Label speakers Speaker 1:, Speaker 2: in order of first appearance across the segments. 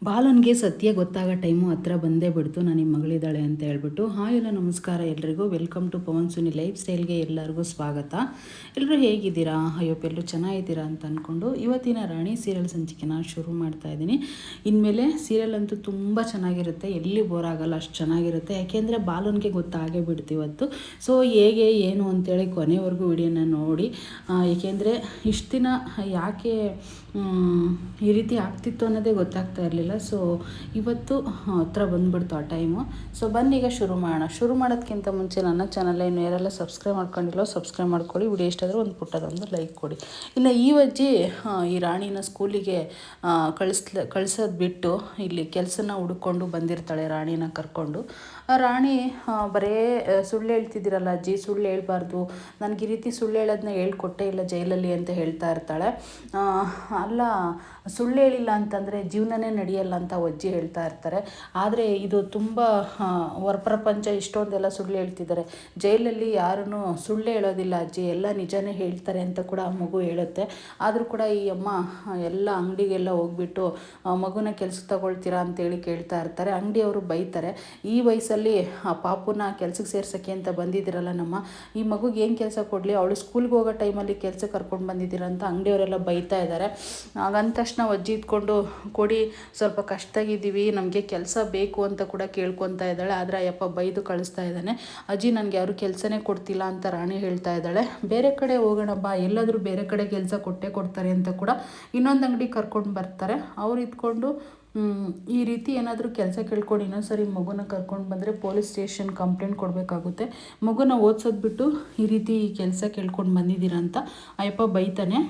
Speaker 1: ಬಾಲನ್ಗೆ ಸತ್ಯ ಗೊತ್ತಾಗೋ ಟೈಮು ಹತ್ರ ಬಂದೇ ಬಿಡ್ತು. ನಾನು ನಿಮ್ಮ ಮಗಳಿದ್ದಾಳೆ ಅಂತ ಹೇಳ್ಬಿಟ್ಟು. ಹಾಯ್ ಎಲ್ಲ ನಮಸ್ಕಾರ ಎಲ್ರಿಗೂ. Welcome to Pavan Suni life ಸ್ಟೈಲ್ಗೆ ಎಲ್ಲರಿಗೂ ಸ್ವಾಗತ. ಎಲ್ಲರೂ ಹೇಗಿದ್ದೀರಾ? ಅಯ್ಯೋಪ್ಪ ಎಲ್ಲರೂ ಚೆನ್ನಾಗಿದ್ದೀರಾ ಅಂತ ಅಂದ್ಕೊಂಡು ಇವತ್ತಿನ ರಾಣಿ ಸೀರಿಯಲ್ ಸಂಚಿಕೆನ ಶುರು ಮಾಡ್ತಾ ಇದ್ದೀನಿ. ಇನ್ಮೇಲೆ ಸೀರಿಯಲ್ ಅಂತೂ ತುಂಬ ಚೆನ್ನಾಗಿರುತ್ತೆ, ಎಲ್ಲಿ ಬೋರ್ ಆಗಲ್ಲ, ಅಷ್ಟು ಚೆನ್ನಾಗಿರುತ್ತೆ. ಯಾಕೆಂದರೆ ಬಾಲನ್ಗೆ ಗೊತ್ತಾಗೇ ಬಿಡ್ತು ಇವತ್ತು. ಸೊ ಹೇಗೆ ಏನು ಅಂತೇಳಿ ಕೊನೆವರೆಗೂ ವಿಡಿಯೋನ ನೋಡಿ. ಏಕೆಂದರೆ ಇಷ್ಟು ದಿನ ಯಾಕೆ ಈ ರೀತಿ ಆಗ್ತಿತ್ತು ಅನ್ನೋದೇ ಗೊತ್ತಾಗ್ತಾ ಇರಲಿಲ್ಲ. ಸೊ ಇವತ್ತು ಹತ್ರ ಬಂದುಬಿಡ್ತು ಆ ಟೈಮು. ಸೊ ಬನ್ನಿ ಈಗ ಶುರು ಮಾಡೋಣ. ಶುರು ಮಾಡೋದಕ್ಕಿಂತ ಮುಂಚೆ ನನ್ನ ಚಾನಲ್ ಇನ್ನು ಯಾರೆಲ್ಲ ಸಬ್ಸ್ಕ್ರೈಬ್ ಮಾಡ್ಕೊಂಡಿಲ್ಲೋ ಸಬ್ಸ್ಕ್ರೈಬ್ ಮಾಡ್ಕೊಳ್ಳಿ. ವಿಡಿಯೋ ಇಷ್ಟಾದರೂ ಒಂದು ಪುಟ್ಟದೊಂದು ಲೈಕ್ ಕೊಡಿ. ಇನ್ನು ಈ ಅಜ್ಜಿ ಈ ರಾಣಿನ ಸ್ಕೂಲಿಗೆ ಕಳಿಸೋದು ಬಿಟ್ಟು ಇಲ್ಲಿ ಕೆಲಸನ ಹುಡ್ಕೊಂಡು ಬಂದಿರ್ತಾಳೆ ರಾಣಿನ ಕರ್ಕೊಂಡು. ಆ ರಾಣಿ ಬರೇ ಸುಳ್ಳು ಹೇಳ್ತಿದ್ದೀರಲ್ಲ ಅಜ್ಜಿ, ಸುಳ್ಳು ಹೇಳ್ಬಾರ್ದು, ನನಗೆ ಈ ರೀತಿ ಸುಳ್ಳು ಹೇಳೋದನ್ನ ಹೇಳ್ಕೊಟ್ಟೇ ಇಲ್ಲ ಜೈಲಲ್ಲಿ ಅಂತ ಹೇಳ್ತಾ ಇರ್ತಾಳೆ. ಅಲ್ಲ, ಸುಳ್ಳು ಹೇಳಿಲ್ಲ ಅಂತಂದರೆ ಜೀವನನೇ ನಡೆಯಲ್ಲ ಅಂತ ಅಜ್ಜಿ ಹೇಳ್ತಾ ಇರ್ತಾರೆ. ಆದರೆ ಇದು ತುಂಬ ಹೊರಪ್ರಪಂಚ ಇಷ್ಟೊಂದೆಲ್ಲ ಸುಳ್ಳು ಹೇಳ್ತಿದ್ದಾರೆ. ಜೈಲಲ್ಲಿ ಯಾರೂ ಸುಳ್ಳು ಹೇಳೋದಿಲ್ಲ ಅಜ್ಜಿ, ಎಲ್ಲ ನಿಜನೇ ಹೇಳ್ತಾರೆ ಅಂತ ಕೂಡ ಆ ಮಗು ಹೇಳುತ್ತೆ. ಆದರೂ ಕೂಡ ಈ ಅಮ್ಮ ಎಲ್ಲ ಅಂಗಡಿಗೆಲ್ಲ ಹೋಗ್ಬಿಟ್ಟು ಮಗುನ ಕೆಲ್ಸಕ್ಕೆ ತಗೊಳ್ತೀರಾ ಅಂತೇಳಿ ಕೇಳ್ತಾ ಇರ್ತಾರೆ. ಅಂಗಡಿಯವರು ಬೈತಾರೆ, ಈ ವಯಸ್ಸಲ್ಲಿ ಆ ಪಾಪುನ ಕೆಲ್ಸಕ್ಕೆ ಸೇರ್ಸೋಕ್ಕೆ ಅಂತ ಬಂದಿದ್ದೀರಲ್ಲ ನಮ್ಮ, ಈ ಮಗುಗೆ ಏನು ಕೆಲಸ ಕೊಡಲಿ, ಅವಳು ಸ್ಕೂಲ್ಗೆ ಹೋಗೋ ಟೈಮಲ್ಲಿ ಕೆಲಸಕ್ಕೆ ಕರ್ಕೊಂಡು ಬಂದಿದ್ದೀರ ಅಂತ ಅಂಗಡಿಯವರೆಲ್ಲ ಬೈತಾ ಇದ್ದಾರೆ. ಹಾಗಂದ ತಕ್ಷಣ ಅಜ್ಜಿ ಇದ್ಕೊಂಡು ಕೊಡಿ, ಸ್ವಲ್ಪ ಕಷ್ಟದಾಗಿದ್ದೀವಿ, ನಮಗೆ ಕೆಲಸ ಬೇಕು ಅಂತ ಕೂಡ ಕೇಳ್ಕೊತಾ ಇದ್ದಾಳೆ. ಆದರೆ ಅಯ್ಯಪ್ಪ ಬೈದು ಕಳಿಸ್ತಾ ಇದ್ದಾನೆ. ಅಜ್ಜಿ ನನಗೆ ಯಾರು ಕೆಲಸನೇ ಕೊಡ್ತಿಲ್ಲ ಅಂತ ರಾಣಿ ಹೇಳ್ತಾ ಇದ್ದಾಳೆ. ಬೇರೆ ಕಡೆ ಹೋಗೋಣ ಬಾ, ಎಲ್ಲಾದರೂ ಬೇರೆ ಕಡೆ ಕೆಲಸ ಕೊಟ್ಟೇ ಕೊಡ್ತಾರೆ ಅಂತ ಕೂಡ ಇನ್ನೊಂದು ಅಂಗಡಿ ಕರ್ಕೊಂಡು ಬರ್ತಾರೆ. ಅವ್ರು ಇದ್ಕೊಂಡು ಈ ರೀತಿ ಏನಾದರೂ ಕೆಲಸ ಕೇಳ್ಕೊಂಡು ಇನ್ನೊಂದ್ಸರಿ ಮಗುನ ಕರ್ಕೊಂಡು ಬಂದರೆ ಪೊಲೀಸ್ ಸ್ಟೇಷನ್ ಕಂಪ್ಲೇಂಟ್ ಕೊಡಬೇಕಾಗುತ್ತೆ, ಮಗುನ ಓದಿಸೋದು ಬಿಟ್ಟು ಈ ರೀತಿ ಕೆಲಸ ಕೇಳ್ಕೊಂಡು ಬಂದಿದ್ದೀರಾ ಅಂತ ಅಯ್ಯಪ್ಪ ಬೈತಾನೆ.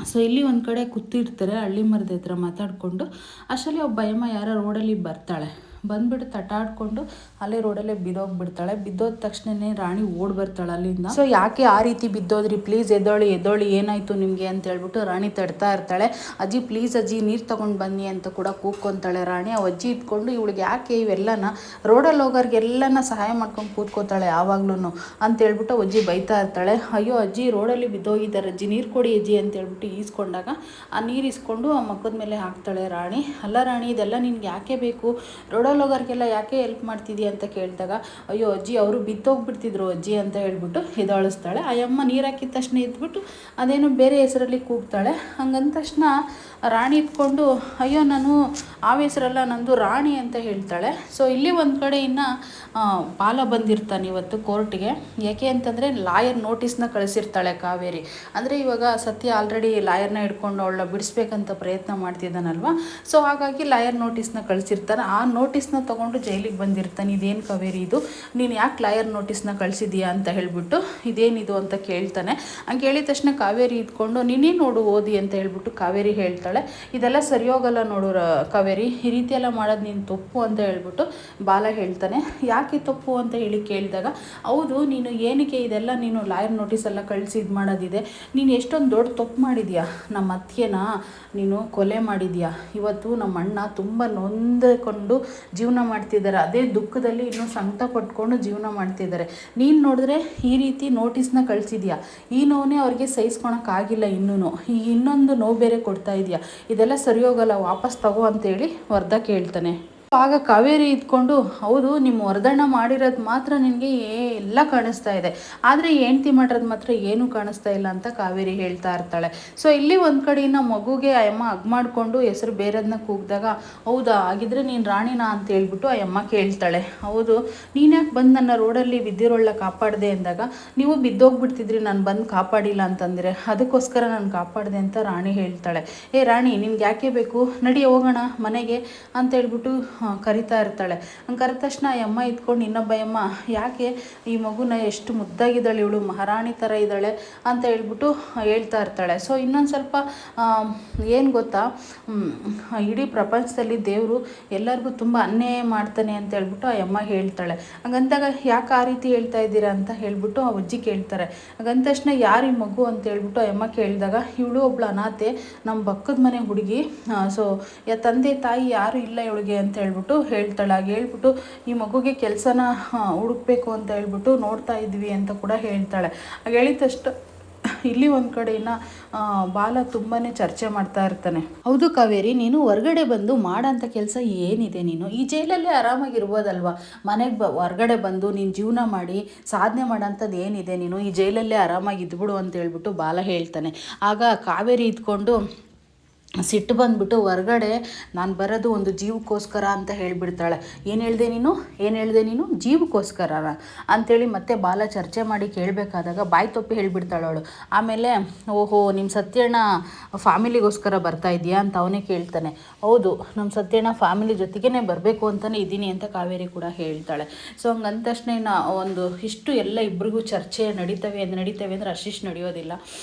Speaker 1: ಸೊ ಇಲ್ಲಿ ಒಂದು ಕಡೆ ಕೂತಿರ್ತಾರೆ ಹಳ್ಳಿ ಮರದ ಹತ್ರ ಮಾತಾಡಿಕೊಂಡು. ಅಷ್ಟರಲ್ಲಿ ಒಬ್ಬ ಅಯ್ಯಮ್ಮ ಯಾರೋ ರೋಡಲ್ಲಿ ಬರ್ತಾಳೆ. ಬಂದುಬಿಟ್ಟು ತಟಾಡ್ಕೊಂಡು ಅಲ್ಲೇ ರೋಡಲ್ಲೇ ಬಿದ್ದೋಗ್ಬಿಡ್ತಾಳೆ. ಬಿದ್ದೋದ ತಕ್ಷಣವೇ ರಾಣಿ ಓಡಿ ಬರ್ತಾಳೆ ಅಲ್ಲಿಂದ. ಸೊ ಯಾಕೆ ಆ ರೀತಿ ಬಿದ್ದೋದ್ರಿ, ಪ್ಲೀಸ್ ಎದ್ದೋಳಿ ಎದ್ದೋಳಿ, ಏನಾಯಿತು ನಿಮಗೆ ಅಂತ ಹೇಳ್ಬಿಟ್ಟು ರಾಣಿ ತಡ್ತಾ ಇರ್ತಾಳೆ. ಅಜ್ಜಿ ಪ್ಲೀಸ್ ಅಜ್ಜಿ ನೀರು ತೊಗೊಂಡು ಬನ್ನಿ ಅಂತ ಕೂಡ ಕೂತ್ಕೊತಾಳೆ ರಾಣಿ. ಆ ಅಜ್ಜಿ ಇದ್ಕೊಂಡು ಇವಳಿಗೆ ಯಾಕೆ ಇವೆಲ್ಲನ ರೋಡಲ್ಲಿ ಹೋಗೋರಿಗೆಲ್ಲನ ಸಹಾಯ ಮಾಡ್ಕೊಂಡು ಕೂತ್ಕೋತಾಳೆ ಯಾವಾಗ್ಲೂ ಅಂತ ಹೇಳ್ಬಿಟ್ಟು ಅಜ್ಜಿ ಬೈತಾ ಇರ್ತಾಳೆ. ಅಯ್ಯೋ ಅಜ್ಜಿ ರೋಡಲ್ಲಿ ಬಿದ್ದೋಗಿದ್ದಾರೆ ಅಜ್ಜಿ, ನೀರು ಕೊಡಿ ಅಜ್ಜಿ ಅಂತ ಹೇಳ್ಬಿಟ್ಟು ಈಸ್ಕೊಂಡಾಗ ಆ ನೀರು ಇಸ್ಕೊಂಡು ಆ ಮಕ್ಕದ ಮೇಲೆ ಹಾಕ್ತಾಳೆ ರಾಣಿ. ಅಲ್ಲ ರಾಣಿ, ಇದೆಲ್ಲ ನಿನ್ಗೆ ಯಾಕೆ ಬೇಕು, ರೋಡಲ್ಲಿ ಹೋಗೋರಿಗೆಲ್ಲ ಯಾಕೆ ಹೆಲ್ಪ್ ಮಾಡ್ತಿದ್ದೀಯ ಅಂತ ಕೇಳಿದಾಗ, ಅಯ್ಯೋ ಅಜ್ಜಿ ಅವರು ಬಿತ್ತೋಗ್ಬಿಡ್ತಿದ್ರು ಅಜ್ಜಿ ಅಂತ ಹೇಳ್ಬಿಟ್ಟು ಎದಳಿಸ್ತಾಳೆ. ಆ ಅಮ್ಮ ನೀರು ಹಾಕಿದ ತಕ್ಷಣ ಎದ್ಬಿಟ್ಟು ಅದೇನೋ ಬೇರೆ ಹೆಸರಲ್ಲಿ ಕೂಗ್ತಾಳೆ. ಹಂಗಂದ ತಕ್ಷಣ ರಾಣಿ ಇದ್ಕೊಂಡು ಅಯ್ಯೋ ನಾನು ಆ ಹೆಸರಲ್ಲ, ನಂದು ರಾಣಿ ಅಂತ ಹೇಳ್ತಾಳೆ. ಸೊ ಇಲ್ಲಿ ಒಂದು ಕಡೆ ಇನ್ನು ಬಾಲ ಬಂದಿರ್ತಾನೆ ಇವತ್ತು ಕೋರ್ಟ್ಗೆ. ಯಾಕೆ ಅಂತಂದರೆ ಲಾಯರ್ ನೋಟಿಸ್ನ ಕಳಿಸಿರ್ತಾಳೆ ಕಾವೇರಿ. ಅಂದರೆ ಇವಾಗ ಸತ್ಯ ಆಲ್ರೆಡಿ ಲಾಯರ್ನ ಹಿಡ್ಕೊಂಡು ಅವಳನ್ನ ಬಿಡಿಸ್ಬೇಕಂತ ಪ್ರಯತ್ನ ಮಾಡ್ತಿದ್ದಾನಲ್ವ. ಸೊ ಹಾಗಾಗಿ ಲಾಯರ್ ನೋಟಿಸ್ನ ಕಳಿಸಿರ್ತಾನೆ. ಆ ನೋಟಿಸ್ನ ತೊಗೊಂಡು ಜೈಲಿಗೆ ಬಂದಿರ್ತಾನೆ. ಇದೇನು ಕಾವೇರಿ ಇದು, ನೀನು ಯಾಕೆ ಲಾಯರ್ ನೋಟಿಸ್ನ ಕಳಿಸಿದೀಯಾ ಅಂತ ಹೇಳ್ಬಿಟ್ಟು ಇದೇನಿದು ಅಂತ ಕೇಳ್ತಾನೆ. ಹಂಗೆ ಹೇಳಿದ ತಕ್ಷಣ ಕಾವೇರಿ ಇದ್ಕೊಂಡು ನೀನೇ ನೋಡು ಓದಿ ಅಂತ ಹೇಳ್ಬಿಟ್ಟು ಕಾವೇರಿ ಹೇಳ್ತಾಳೆ. ಇದೆಲ್ಲ ಸರಿ ಹೋಗಲ್ಲ ನೋಡು ಕಾವೇರಿ, ಈ ರೀತಿ ಎಲ್ಲ ಮಾಡೋದು ನೀನು ತಪ್ಪು ಅಂತ ಹೇಳ್ಬಿಟ್ಟು ಬಾಲ ಹೇಳ್ತಾನೆ. ಯಾಕೆ ತಪ್ಪು ಅಂತ ಹೇಳಿ ಕೇಳಿದಾಗ, ಹೌದು ನೀನು ಏನಕ್ಕೆ ಇದೆಲ್ಲ ನೀನು ಲಾಯರ್ ನೋಟಿಸ್ ಎಲ್ಲ ಕಳಿಸಿ ಇದು ಮಾಡೋದಿದೆ, ನೀನು ಎಷ್ಟೊಂದು ದೊಡ್ಡ ತಪ್ಪು ಮಾಡಿದ್ಯಾ, ನಮ್ಮ ಅತ್ತಿಗೆನ ನೀನು ಕೊಲೆ ಮಾಡಿದ್ಯಾ. ಇವತ್ತು ನಮ್ಮ ಅಣ್ಣ ತುಂಬ ನೊಂದ್ಕೊಂಡು ಜೀವನ ಮಾಡ್ತಿದ್ದಾರೆ, ಅದೇ ದುಃಖದಲ್ಲಿ ಇನ್ನೂ ಸಂಕಟ ಪಟ್ಕೊಂಡು ಜೀವನ ಮಾಡ್ತಿದ್ದಾರೆ. ನೀನು ನೋಡಿದ್ರೆ ಈ ರೀತಿ ನೋಟಿಸ್ನ ಕಳಿಸಿದ್ಯಾ, ಈ ನೋವೇ ಅವ್ರಿಗೆ ಸಹಿಸ್ಕೊಳಕ್ಕಾಗಿಲ್ಲ, ಈ ಇನ್ನೊಂದು ನೋವು ಬೇರೆ ಕೊಡ್ತಾ ಇದೆಯಾ, ಇದೆಲ್ಲ ಸರಿ ಹೋಗಲ್ಲ, ವಾಪಸ್ ತಗೋ ಅಂತೇಳಿ ವರದ ಕೇಳ್ತಾನೆ. ಆಗ ಕಾವೇರಿ ಇದ್ಕೊಂಡು ಹೌದು ನಿಮ್ಮ ವರದಣ್ಣ ಮಾಡಿರೋದು ಮಾತ್ರ ನಿನಗೆ ಎಲ್ಲ ಕಾಣಿಸ್ತಾ ಇದೆ, ಆದರೆ ಹೆಂಡ್ತಿ ಮಾಡಿರೋದು ಮಾತ್ರ ಏನೂ ಕಾಣಿಸ್ತಾ ಇಲ್ಲ ಅಂತ ಕಾವೇರಿ ಹೇಳ್ತಾ ಇರ್ತಾಳೆ. ಸೊ ಇಲ್ಲಿ ಒಂದು ಕಡೆ ಇನ್ನು ಮಗುಗೆ ಅಮ್ಮ ಹಗ್ ಮಾಡಿಕೊಂಡು ಹೆಸರು ಬೇರೆದನ್ನ ಕೂಗಿದಾಗ, ಹೌದಾ ಹಾಗಿದ್ರೆ ನೀನು ರಾಣಿನ ಅಂತ ಹೇಳ್ಬಿಟ್ಟು ಅಮ್ಮ ಕೇಳ್ತಾಳೆ. ಹೌದು, ನೀನು ಯಾಕೆ ಬಂದು ನನ್ನ ರೋಡಲ್ಲಿ ಬಿದ್ದಿರೋಳ ಕಾಪಾಡಿದೆ ಅಂದಾಗ, ನೀವು ಬಿದ್ದೋಗ್ಬಿಡ್ತಿದ್ರಿ ನಾನು ಬಂದು ಕಾಪಾಡಿಲ್ಲ ಅಂತಂದರೆ, ಅದಕ್ಕೋಸ್ಕರ ನಾನು ಕಾಪಾಡಿದೆ ಅಂತ ರಾಣಿ ಹೇಳ್ತಾಳೆ. ಏ ರಾಣಿ ನಿನ್ಗೆ ಯಾಕೆ ಬೇಕು, ನಡಿ ಹೋಗೋಣ ಮನೆಗೆ ಅಂತ ಹೇಳ್ಬಿಟ್ಟು ಕರಿತಾ ಇರ್ತಾಳೆ. ಹಂಗೆ ಕರೆದ ತಕ್ಷಣ ಅಮ್ಮ ಇದ್ಕೊಂಡು ಇನ್ನೊಬ್ಬ ಅಮ್ಮ ಯಾಕೆ ಈ ಮಗುನ ಎಷ್ಟು ಮುದ್ದಾಗಿದ್ದಾಳೆ, ಇವಳು ಮಹಾರಾಣಿ ಥರ ಇದ್ದಾಳೆ ಅಂತ ಹೇಳ್ಬಿಟ್ಟು ಹೇಳ್ತಾ ಇರ್ತಾಳೆ. ಸೊ ಇನ್ನೊಂದು ಸ್ವಲ್ಪ ಏನು ಗೊತ್ತಾ, ಇಡೀ ಪ್ರಪಂಚದಲ್ಲಿ ದೇವರು ಎಲ್ಲರಿಗೂ ತುಂಬ ಅನ್ಯಾಯ ಮಾಡ್ತಾನೆ ಅಂತ ಹೇಳ್ಬಿಟ್ಟು ಅಮ್ಮ ಹೇಳ್ತಾಳೆ. ಹಂಗಂದಾಗ ಯಾಕೆ ಆ ರೀತಿ ಹೇಳ್ತಾ ಇದ್ದೀರಾ ಅಂತ ಹೇಳ್ಬಿಟ್ಟು ಆ ಅಜ್ಜಿ ಕೇಳ್ತಾರೆ. ಹಾಗಂದ ತಕ್ಷಣ ಯಾರು ಈ ಮಗು ಅಂತ ಹೇಳ್ಬಿಟ್ಟು ಅಮ್ಮ ಕೇಳಿದಾಗ, ಇವಳು ಒಬ್ಳು ಅನಾಥೆ, ನಮ್ಮ ಪಕ್ಕದ ಮನೆ ಹುಡುಗಿ, ಸೊ ತಂದೆ ತಾಯಿ ಯಾರು ಇಲ್ಲ ಇವಳಿಗೆ ಅಂತ ಹೇಳ್ಬಿಟ್ಟು ಹೇಳ್ತಾಳೆ. ಹಾಗೆ ಹೇಳ್ಬಿಟ್ಟು ಈ ಮಗುಗೆ ಕೆಲಸನ ಹುಡುಕ್ಬೇಕು ಅಂತ ಹೇಳ್ಬಿಟ್ಟು ನೋಡ್ತಾ ಇದ್ವಿ ಅಂತ ಕೂಡ ಹೇಳ್ತಾಳೆ. ಹಾಗೆ ಹೇಳಿದಷ್ಟು ಇಲ್ಲಿ ಒಂದು ಕಡೆನ ಬಾಲ ತುಂಬಾ ಚರ್ಚೆ ಮಾಡ್ತಾ ಇರ್ತಾನೆ. ಹೌದು ಕಾವೇರಿ, ನೀನು ಹೊರಗಡೆ ಬಂದು ಮಾಡೋಂಥ ಕೆಲಸ ಏನಿದೆ? ನೀನು ಈ ಜೈಲಲ್ಲೇ ಆರಾಮಾಗಿರ್ಬೋದಲ್ವ? ಮನೆಗೆ ಹೊರಗಡೆ ಬಂದು ನೀನು ಜೀವನ ಮಾಡಿ ಸಾಧನೆ ಮಾಡೋಂಥದ್ದು ಏನಿದೆ? ನೀನು ಈ ಜೈಲಲ್ಲೇ ಆರಾಮಾಗಿ ಇದ್ಬಿಡು ಅಂತ ಹೇಳ್ಬಿಟ್ಟು ಬಾಲ ಹೇಳ್ತಾನೆ. ಆಗ ಕಾವೇರಿ ಇದ್ಕೊಂಡು ಸಿಟ್ಟು ಬಂದುಬಿಟ್ಟು ಹೊರಗಡೆ ನಾನು ಬರೋದು ಒಂದು ಜೀವಕ್ಕೋಸ್ಕರ ಅಂತ ಹೇಳಿಬಿಡ್ತಾಳೆ. ಏನು ಹೇಳಿದೆ ನೀನು ಜೀವಕ್ಕೋಸ್ಕರ ಅಂಥೇಳಿ ಮತ್ತೆ ಬಾಲ ಚರ್ಚೆ ಮಾಡಿ ಕೇಳಬೇಕಾದಾಗ ಬಾಯಿ ತೊಪ್ಪಿ ಹೇಳಿಬಿಡ್ತಾಳೆ ಅವಳು. ಆಮೇಲೆ ಓಹೋ, ನಿಮ್ಮ ಸತ್ಯಣ್ಣ ಫ್ಯಾಮಿಲಿಗೋಸ್ಕರ ಬರ್ತಾ ಇದೆಯಾ ಅಂತ ಅವನೇ ಕೇಳ್ತಾನೆ. ಹೌದು, ನಮ್ಮ ಸತ್ಯಣ್ಣ ಫ್ಯಾಮಿಲಿ ಜೊತೆಗೇ ಬರಬೇಕು ಅಂತಲೇ ಇದ್ದೀನಿ ಅಂತ ಕಾವೇರಿ ಕೂಡ ಹೇಳ್ತಾಳೆ. ಸೊ ಹಂಗಂದ ತಕ್ಷಣ ಒಂದು ಇಷ್ಟು ಎಲ್ಲ ಇಬ್ಬರಿಗೂ ಚರ್ಚೆ ನಡೀತವೆ ಅಂದರೆ ಅಷ್ಟಿಷ್ಟು ನಡೆಯೋದಿಲ್ಲ.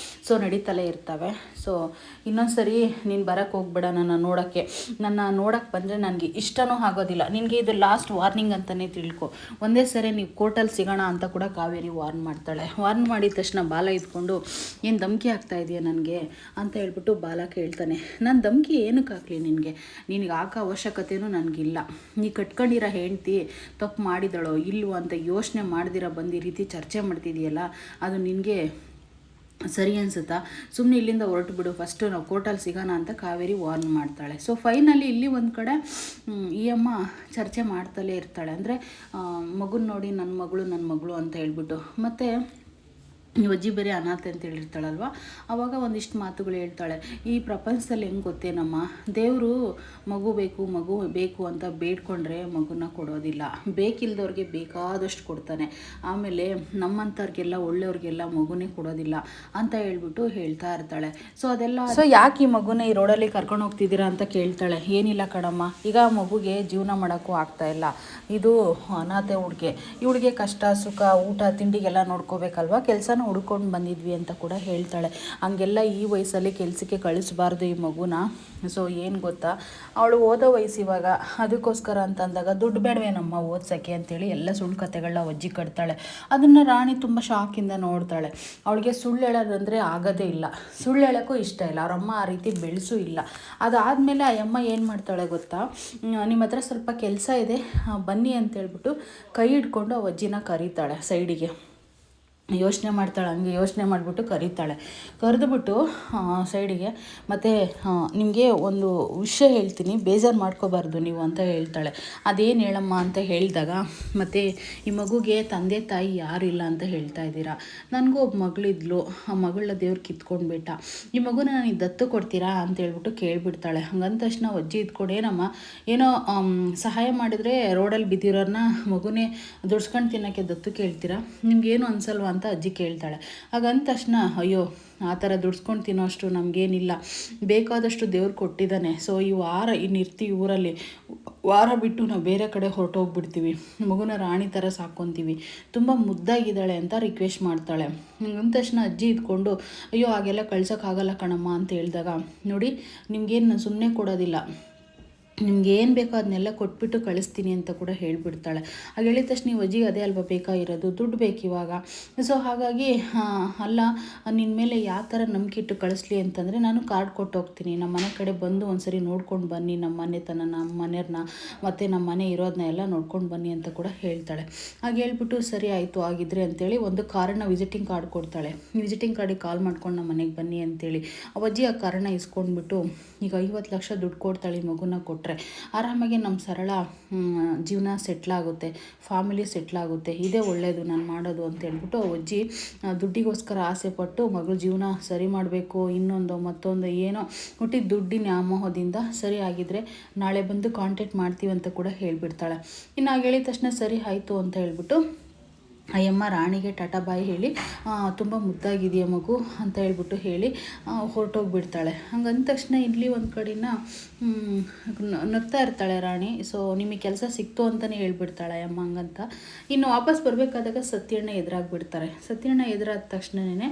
Speaker 1: ಸೊ ನಡೀತಲೇ ಇರ್ತವೆ. ಸೊ ಇನ್ನೊಂದು ಸರಿ ನೀನು ಬರೋಕ್ಕೆ ಹೋಗ್ಬೇಡ, ನನ್ನ ನೋಡೋಕ್ಕೆ ಬಂದರೆ ನನಗೆ ಇಷ್ಟನೂ ಆಗೋದಿಲ್ಲ. ನಿನಗೆ ಇದು ಲಾಸ್ಟ್ ವಾರ್ನಿಂಗ್ ಅಂತಲೇ ತಿಳ್ಕೊ. ಒಂದೇ ಸರಿ ನೀವು ಕೋರ್ಟಲ್ಲಿ ಸಿಗೋಣ ಅಂತ ಕೂಡ ಕಾವೇರಿ ವಾರ್ನ್ ಮಾಡ್ತಾಳೆ. ವಾರ್ನ್ ಮಾಡಿದ ತಕ್ಷಣ ಬಾಲ ಇದ್ಕೊಂಡು ಏನು ಧಮಕಿ ಆಗ್ತಾ ಇದೆಯಾ ನನಗೆ ಅಂತ ಹೇಳ್ಬಿಟ್ಟು ಬಾಲ ಕೇಳ್ತಾನೆ. ನಾನು ಧಮಕಿ ಏನಕ್ಕೆ ಹಾಕಲಿ ನಿನಗೆ ಹಾಕೋ ಅವಶ್ಯಕತೆಯೂ ನನಗಿಲ್ಲ. ನೀ ಕಟ್ಕೊಂಡಿರೋ ಹೆಂಡ್ತಿ ತಪ್ಪು ಮಾಡಿದಳೋ ಇಲ್ವೋ ಅಂತ ಯೋಚನೆ ಮಾಡ್ದಿರ ಬಂದು ಈ ರೀತಿ ಚರ್ಚೆ ಮಾಡ್ತಿದೆಯಲ್ಲ, ಅದು ನಿನಗೆ ಸರಿ ಅನಿಸುತ್ತಾ? ಸುಮ್ಮನೆ ಇಲ್ಲಿಂದ ಹೊರಟು ಬಿಡು, ಫಸ್ಟು ನಾವು ಕೋರ್ಟಲ್ಲಿ ಸಿಗೋಣ ಅಂತ ಕಾವೇರಿ ವಾರ್ನ್ ಮಾಡ್ತಾಳೆ. ಸೊ ಫೈನಲಿ ಇಲ್ಲಿ ಒಂದು ಕಡೆ ಈ ಅಮ್ಮ ಚರ್ಚೆ ಮಾಡ್ತಲೇ ಇರ್ತಾಳೆ. ಅಂದರೆ ಮಗುನ ನೋಡಿ ನನ್ನ ಮಗಳು ಅಂತ ಹೇಳ್ಬಿಟ್ಟು. ಮತ್ತು ನೀವು ಅಜ್ಜಿ ಬೇರೆ ಅನಾಥೆ ಅಂತ ಹೇಳಿರ್ತಾಳಲ್ವ, ಆವಾಗ ಒಂದಿಷ್ಟು ಮಾತುಗಳು ಹೇಳ್ತಾಳೆ. ಈ ಪ್ರಪಂಚದಲ್ಲಿ ಹೆಂಗೆ ಗೊತ್ತೇನಮ್ಮ, ದೇವರು ಮಗು ಬೇಕು ಅಂತ ಬೇಡ್ಕೊಂಡ್ರೆ ಮಗುನ ಕೊಡೋದಿಲ್ಲ, ಬೇಕಿಲ್ದವ್ರಿಗೆ ಬೇಕಾದಷ್ಟು ಕೊಡ್ತಾನೆ. ಆಮೇಲೆ ನಮ್ಮಂಥವ್ರಿಗೆಲ್ಲ ಒಳ್ಳೆಯವ್ರಿಗೆಲ್ಲ ಮಗುನೇ ಕೊಡೋದಿಲ್ಲ ಅಂತ ಹೇಳ್ಬಿಟ್ಟು ಹೇಳ್ತಾ ಇರ್ತಾಳೆ. ಸೊ ಯಾಕೆ ಈ ಮಗುನ ಈ ರೋಡಲ್ಲಿ ಕರ್ಕೊಂಡು ಹೋಗ್ತಿದ್ದೀರಾ ಅಂತ ಕೇಳ್ತಾಳೆ. ಏನಿಲ್ಲ ಕಣಮ್ಮ, ಈಗ ಮಗುಗೆ ಜೀವನ ಮಾಡೋಕ್ಕೂ ಆಗ್ತಾಯಿಲ್ಲ, ಇದು ಅನಾಥೆ ಹುಡುಗೆ, ಈ ಹುಡುಗೆ ಕಷ್ಟ ಸುಖ ಊಟ ತಿಂಡಿಗೆಲ್ಲ ನೋಡ್ಕೋಬೇಕಲ್ವ, ಕೆಲಸನ ಹುಡ್ಕೊಂಡು ಬಂದಿದ್ವಿ ಅಂತ ಕೂಡ ಹೇಳ್ತಾಳೆ. ಹಂಗೆಲ್ಲ ಈ ವಯಸ್ಸಲ್ಲಿ ಕೆಲಸಕ್ಕೆ ಕಳಿಸ್ಬಾರ್ದು ಈ ಮಗುನ. ಸೊ ಏನು ಗೊತ್ತಾ, ಅವಳು ಓದೋ ವಯಸ್ಸು ಇವಾಗ, ಅದಕ್ಕೋಸ್ಕರ ಅಂತಂದಾಗ ದುಡ್ಡು ಬೇಡವೇನಮ್ಮ ಓದ್ಸೋಕ್ಕೆ ಅಂತೇಳಿ ಎಲ್ಲ ಸುಳ್ಳು ಕತೆಗಳನ್ನ ಅಜ್ಜಿ ಕಟ್ತಾಳೆ. ಅದನ್ನು ರಾಣಿ ತುಂಬ ಶಾಕಿಂದ ನೋಡ್ತಾಳೆ. ಅವಳಿಗೆ ಸುಳ್ಳು ಹೇಳೋದಂದರೆ ಆಗೋದೇ ಇಲ್ಲ, ಸುಳ್ಳು ಹೇಳೋಕ್ಕೂ ಇಷ್ಟ ಇಲ್ಲ, ಅವರಮ್ಮ ಆ ರೀತಿ ಬೆಳೆಸೂ ಇಲ್ಲ. ಅದಾದಮೇಲೆ ಆ ಅಮ್ಮ ಏನು ಮಾಡ್ತಾಳೆ ಗೊತ್ತಾ, ನಿಮ್ಮ ಹತ್ರ ಸ್ವಲ್ಪ ಕೆಲಸ ಇದೆ ಬನ್ನಿ ಅಂತೇಳ್ಬಿಟ್ಟು ಕೈ ಹಿಡ್ಕೊಂಡು ಆ ಅಜ್ಜಿನ ಕರೀತಾಳೆ ಸೈಡಿಗೆ. ಯೋಚನೆ ಮಾಡ್ತಾಳೆ, ಹಂಗೆ ಯೋಚನೆ ಮಾಡಿಬಿಟ್ಟು ಕರೆದುಬಿಟ್ಟು ಸೈಡಿಗೆ, ಮತ್ತು ನಿಮಗೆ ಒಂದು ವಿಷಯ ಹೇಳ್ತೀನಿ, ಬೇಜಾರು ಮಾಡ್ಕೋಬಾರ್ದು ನೀವು ಅಂತ ಹೇಳ್ತಾಳೆ. ಅದೇನು ಹೇಳಮ್ಮ ಅಂತ ಹೇಳಿದಾಗ, ಮತ್ತು ಈ ಮಗುಗೆ ತಂದೆ ತಾಯಿ ಯಾರು ಇಲ್ಲ ಅಂತ ಹೇಳ್ತಾ ಇದ್ದೀರಾ, ನನಗೂ ಒಬ್ಬ ಮಗಳಿದ್ಲು, ಆ ಮಗಳನ್ನ ದೇವ್ರು ಕಿತ್ಕೊಂಡ್ಬಿಟ್ಟ, ಈ ಮಗುನ ನನಗೆ ದತ್ತು ಕೊಡ್ತೀರಾ ಅಂತ ಹೇಳ್ಬಿಟ್ಟು ಕೇಳಿಬಿಡ್ತಾಳೆ. ಹಂಗಂದ ತಕ್ಷಣ ಅಜ್ಜಿ ಇದ್ಕೊಡೇನಮ್ಮ, ಏನೋ ಸಹಾಯ ಮಾಡಿದರೆ ರೋಡಲ್ಲಿ ಬಿದ್ದಿರೋರನ್ನ ಮಗುನೇ ದುಡ್ಸ್ಕೊಂಡು ತಿನ್ನೋಕ್ಕೆ ದತ್ತು ಕೇಳ್ತೀರಾ, ನಿಮ್ಗೇನು ಅನ್ಸಲ್ವಾ ಅಂತ ಅಜ್ಜಿ ಕೇಳ್ತಾಳೆ. ಹಾಗಂದ ತಕ್ಷಣ ಅಯ್ಯೋ, ಆ ಥರ ದುಡ್ಸ್ಕೊಂಡು ತಿನ್ನೋ ಅಷ್ಟು ನಮಗೇನಿಲ್ಲ, ಬೇಕಾದಷ್ಟು ದೇವ್ರು ಕೊಟ್ಟಿದ್ದಾನೆ. ಸೊ ಇನ್ನಿರ್ತೀವಿ ಊರಲ್ಲಿ, ವಾರ ಬಿಟ್ಟು ನಾವು ಬೇರೆ ಕಡೆ ಹೊರಟೋಗ್ಬಿಡ್ತೀವಿ, ಮಗುನ ರಾಣಿ ಥರ ಸಾಕ್ಕೊತೀವಿ, ತುಂಬ ಮುದ್ದಾಗಿದ್ದಾಳೆ ಅಂತ ರಿಕ್ವೆಸ್ಟ್ ಮಾಡ್ತಾಳೆ. ಅಂದ ತಕ್ಷಣ ಅಜ್ಜಿ ಇದ್ಕೊಂಡು ಅಯ್ಯೋ ಹಾಗೆಲ್ಲ ಕಳ್ಸೋಕ್ಕಾಗಲ್ಲ ಕಣಮ್ಮ ಅಂತ ಹೇಳಿದಾಗ, ನೋಡಿ ನಿಮ್ಗೇನು ನಾನು ಸುಮ್ಮನೆ ಕೊಡೋದಿಲ್ಲ, ನಿಮ್ಗೆ ಏನು ಬೇಕೋ ಅದನ್ನೆಲ್ಲ ಕೊಟ್ಬಿಟ್ಟು ಕಳಿಸ್ತೀನಿ ಅಂತ ಕೂಡ ಹೇಳಿಬಿಡ್ತಾಳೆ. ಆಗ ಹೇಳಿದ ತಕ್ಷಣ ನೀವು ಅಜ್ಜಿಗೆ ಅದೇ ಅಲ್ವಾ ಬೇಕಾಗಿರೋದು, ದುಡ್ಡು ಬೇಕಿವಾಗ. ಸೊ ಹಾಗಾಗಿ ಅಲ್ಲ, ನಿನ್ನ ಮೇಲೆ ಯಾವ ಥರ ನಂಬಿಕೆ ಇಟ್ಟು ಕಳಿಸ್ಲಿ ಅಂತಂದರೆ, ನಾನು ಕಾರ್ಡ್ ಕೊಟ್ಟು ಹೋಗ್ತೀನಿ, ನಮ್ಮ ಮನೆ ಕಡೆ ಬಂದು ಒಂದ್ಸರಿ ನೋಡ್ಕೊಂಡು ಬನ್ನಿ, ನಮ್ಮ ಮನೆತನ ನಮ್ಮ ಮನೆಯವ್ರನ್ನ ಮತ್ತು ನಮ್ಮ ಮನೆ ಇರೋದನ್ನ ಎಲ್ಲ ನೋಡ್ಕೊಂಡು ಬನ್ನಿ ಅಂತ ಕೂಡ ಹೇಳ್ತಾಳೆ. ಹಾಗೆ ಹೇಳ್ಬಿಟ್ಟು ಸರಿ ಆಯಿತು ಆಗಿದ್ರೆ ಅಂತೇಳಿ ಒಂದು ಕಾರನ್ನ ವಿಸಿಟಿಂಗ್ ಕಾರ್ಡ್ ಕೊಡ್ತಾಳೆ. ವಿಸಿಟಿಂಗ್ ಕಾರ್ಡಿಗೆ ಕಾಲ್ ಮಾಡ್ಕೊಂಡು ನಮ್ಮ ಮನೆಗೆ ಬನ್ನಿ ಅಂತೇಳಿ ಅಜ್ಜಿ ಆ ಕಾರನ್ನ ಇಸ್ಕೊಂಡ್ಬಿಟ್ಟು ಈಗ 50 ಲಕ್ಷ ದುಡ್ಡು ಕೊಡ್ತಾಳೆ. ಈ ಮಗುನ ಕೊಟ್ಟರೆ ಆರಾಮಾಗಿ ನಮ್ಮ ಸರಳ ಜೀವನ ಸೆಟ್ಲಾಗುತ್ತೆ, ಫ್ಯಾಮಿಲಿ ಸೆಟ್ಲಾಗುತ್ತೆ, ಇದೇ ಒಳ್ಳೆಯದು ನಾನು ಮಾಡೋದು ಅಂತ ಹೇಳ್ಬಿಟ್ಟು ಅಜ್ಜಿ ದುಡ್ಡಿಗೋಸ್ಕರ ಆಸೆ ಪಟ್ಟು ಮಗಳು ಜೀವನ ಸರಿ ಮಾಡಬೇಕು, ಇನ್ನೊಂದು ಮತ್ತೊಂದು ಏನೋ ಹುಟ್ಟಿದ ದುಡ್ಡಿನ ವ್ಯಾಮೋಹದಿಂದ ಸರಿ ಆಗಿದ್ರೆ ನಾಳೆ ಬಂದು ಕಾಂಟ್ಯಾಕ್ಟ್ ಮಾಡ್ತೀವಿ ಅಂತ ಕೂಡ ಹೇಳಿಬಿಡ್ತಾಳೆ. ಇನ್ನು ಆಗ ಹೇಳಿದ ತಕ್ಷಣ ಸರಿ ಆಯಿತು ಅಂತ ಹೇಳ್ಬಿಟ್ಟು ಅಯ್ಯಮ್ಮ ರಾಣಿಗೆ ಟಾಟಾ ಬಾಯಿ ಹೇಳಿ ತುಂಬ ಮುದ್ದಾಗಿದೆಯಾ ಮಗು ಅಂತ ಹೇಳ್ಬಿಟ್ಟು ಹೇಳಿ ಹೊರಟೋಗ್ಬಿಡ್ತಾಳೆ. ಹಂಗಂದ ತಕ್ಷಣ ಇಲ್ಲಿ ಒಂದು ಕಡೆನ ನಗ್ತಾ ಇರ್ತಾಳೆ ರಾಣಿ. ಸೊ ನಿಮಗೆ ಕೆಲಸ ಸಿಕ್ತು ಅಂತಲೇ ಹೇಳ್ಬಿಡ್ತಾಳೆ ಅಮ್ಮ ಹಂಗಂತ. ಇನ್ನು ವಾಪಸ್ ಬರಬೇಕಾದಾಗ ಸತ್ಯಣ್ಣ ಎದುರಾಗ್ಬಿಡ್ತಾರೆ. ಸತ್ಯಣ್ಣ ಎದುರಾದ ತಕ್ಷಣವೇ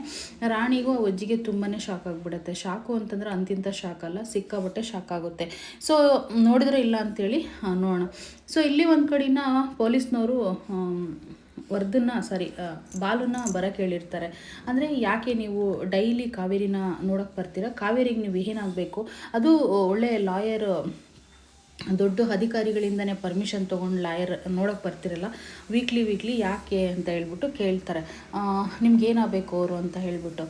Speaker 1: ರಾಣಿಗೂ ಅಜ್ಜಿಗೆ ತುಂಬಾ ಶಾಕ್ ಆಗಿಬಿಡುತ್ತೆ. ಶಾಕು ಅಂತಂದ್ರೆ ಅಂತಿಂಥ ಶಾಕ್ ಅಲ್ಲ, ಸಿಕ್ಕಾಬಟ್ಟೆ ಶಾಕ್ ಆಗುತ್ತೆ. ಸೊ ನೋಡಿದ್ರೆ ಇಲ್ಲ ಅಂಥೇಳಿ ನೋಡೋಣ. ಸೊ ಇಲ್ಲಿ ಒಂದು ಕಡೆನ ಪೊಲೀಸ್ನವರು ಬಾಲುನ ಬರೋಕ್ಕೆ ಹೇಳಿರ್ತಾರೆ. ಅಂದರೆ ಯಾಕೆ ನೀವು ಡೈಲಿ ಕಾವೇರಿನ ನೋಡೋಕ್ಕೆ ಬರ್ತೀರಾ, ಕಾವೇರಿಗೆ ನೀವು ಏನಾಗಬೇಕು, ಅದು ಒಳ್ಳೆ ಲಾಯರ್ ದೊಡ್ಡ ಅಧಿಕಾರಿಗಳಿಂದನೇ ಪರ್ಮಿಷನ್ ತೊಗೊಂಡು ಲಾಯರ್ ನೋಡೋಕ್ಕೆ ಬರ್ತಿರಲ್ಲ, ವೀಕ್ಲಿ ಯಾಕೆ ಅಂತ ಹೇಳ್ಬಿಟ್ಟು ಕೇಳ್ತಾರೆ. ನಿಮ್ಗೇನಾಗಬೇಕು ಅವರು ಅಂತ ಹೇಳ್ಬಿಟ್ಟು,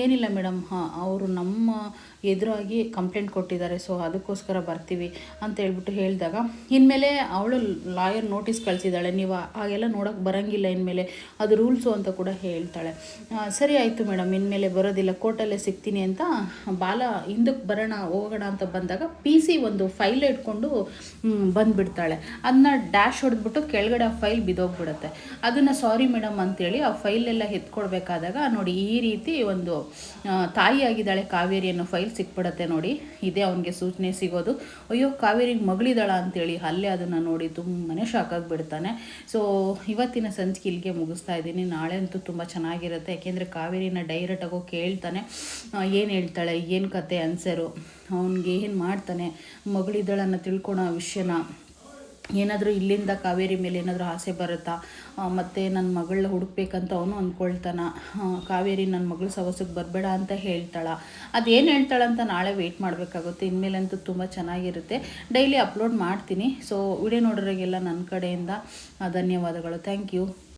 Speaker 1: ಏನಿಲ್ಲ ಮೇಡಮ್, ಅವರು ನಮ್ಮ ಎದುರಾಗಿ ಕಂಪ್ಲೇಂಟ್ ಕೊಟ್ಟಿದ್ದಾರೆ, ಸೊ ಅದಕ್ಕೋಸ್ಕರ ಬರ್ತೀವಿ ಅಂತ ಹೇಳ್ಬಿಟ್ಟು ಹೇಳಿದಾಗ, ಇನ್ಮೇಲೆ ಅವಳು ಲಾಯರ್ ನೋಟಿಸ್ ಕಳಿಸಿದ್ದಾಳೆ, ನೀವು ಹಾಗೆಲ್ಲ ನೋಡೋಕ್ಕೆ ಬರೋಂಗಿಲ್ಲ ಇನ್ಮೇಲೆ, ಅದು ರೂಲ್ಸು ಅಂತ ಕೂಡ ಹೇಳ್ತಾಳೆ. ಸರಿ ಆಯಿತು ಮೇಡಮ್, ಇನ್ಮೇಲೆ ಬರೋದಿಲ್ಲ, ಕೋರ್ಟಲ್ಲೇ ಸಿಗ್ತೀನಿ ಅಂತ ಬಾಲ ಹಿಂದಕ್ಕೆ ಹೋಗೋಣ ಅಂತ ಬಂದಾಗ PC ಒಂದು ಫೈಲ್ ಇಟ್ಕೊಂಡು ಬಂದುಬಿಡ್ತಾಳೆ. ಅದನ್ನ ಡ್ಯಾಶ್ ಹೊಡೆದ್ಬಿಟ್ಟು ಕೆಳಗಡೆ ಆ ಫೈಲ್ ಬಿದ್ದೋಗ್ಬಿಡುತ್ತೆ. ಅದನ್ನು ಸಾರಿ ಮೇಡಮ್ ಅಂತೇಳಿ ಆ ಫೈಲೆಲ್ಲ ಎತ್ಕೊಡ್ಬೇಕಾದಾಗ ನೋಡಿ ಈ ರೀತಿ ಒಂದು ತಾಯಿಯಾಗಿದ್ದಾಳೆ ಕಾವೇರಿ ಅನ್ನೋ ಫೈಲ್ ಸಿಕ್ಬಿಡುತ್ತೆ. ನೋಡಿ ಇದೇ ಅವನಿಗೆ ಸೂಚನೆ ಸಿಗೋದು. ಅಯ್ಯೋ ಕಾವೇರಿಗೆ ಮಗಳಿದ್ದಾಳ ಅಂತೇಳಿ ಅಲ್ಲೇ ಅದನ್ನು ನೋಡಿ ತುಂಬಾ ಶಾಕ್ ಆಗಿಬಿಡ್ತಾನೆ. ಸೊ ಇವತ್ತಿನ ಸಂಚಿಕೆ ಇಲ್ಲಿಗೆ ಮುಗಿಸ್ತಾ ಇದ್ದೀನಿ. ನಾಳೆ ಅಂತೂ ತುಂಬ ಚೆನ್ನಾಗಿರುತ್ತೆ, ಯಾಕೆಂದರೆ ಕಾವೇರಿನ ಡೈರೆಕ್ಟಾಗಿ ಕೇಳ್ತಾನೆ, ಏನು ಹೇಳ್ತಾಳೆ, ಏನು ಕತೆ ಆನ್ಸರು, ಅವನಿಗೆ ಏನು ಮಾಡ್ತಾನೆ, ಮಗಳಿದ್ದಳನ್ನು ತಿಳ್ಕೊಳೋ ವಿಷಯನ, ಏನಾದರೂ ಇಲ್ಲಿಂದ ಕಾವೇರಿ ಮೇಲೆ ಏನಾದರೂ ಆಸೆ ಬರುತ್ತಾ, ಮತ್ತು ನನ್ನ ಮಗಳನ್ನ ಹುಡುಕ್ಬೇಕಂತ ಅವನು ಅಂದ್ಕೊಳ್ತಾನ, ಕಾವೇರಿ ನನ್ನ ಮಗಳ ಸವಸಕ್ಕೆ ಬರಬೇಡ ಅಂತ ಹೇಳ್ತಾಳ, ಅದೇನು ಹೇಳ್ತಾಳಂತ ನಾಳೆ ವೆಯ್ಟ್ ಮಾಡಬೇಕಾಗುತ್ತೆ. ಇನ್ಮೇಲಂತೂ ತುಂಬ ಚೆನ್ನಾಗಿರುತ್ತೆ, ಡೈಲಿ ಅಪ್ಲೋಡ್ ಮಾಡ್ತೀನಿ. ಸೊ ವಿಡಿಯೋ ನೋಡೋರಿಗೆಲ್ಲ ನನ್ನ ಕಡೆಯಿಂದ ಧನ್ಯವಾದಗಳು. Thank you.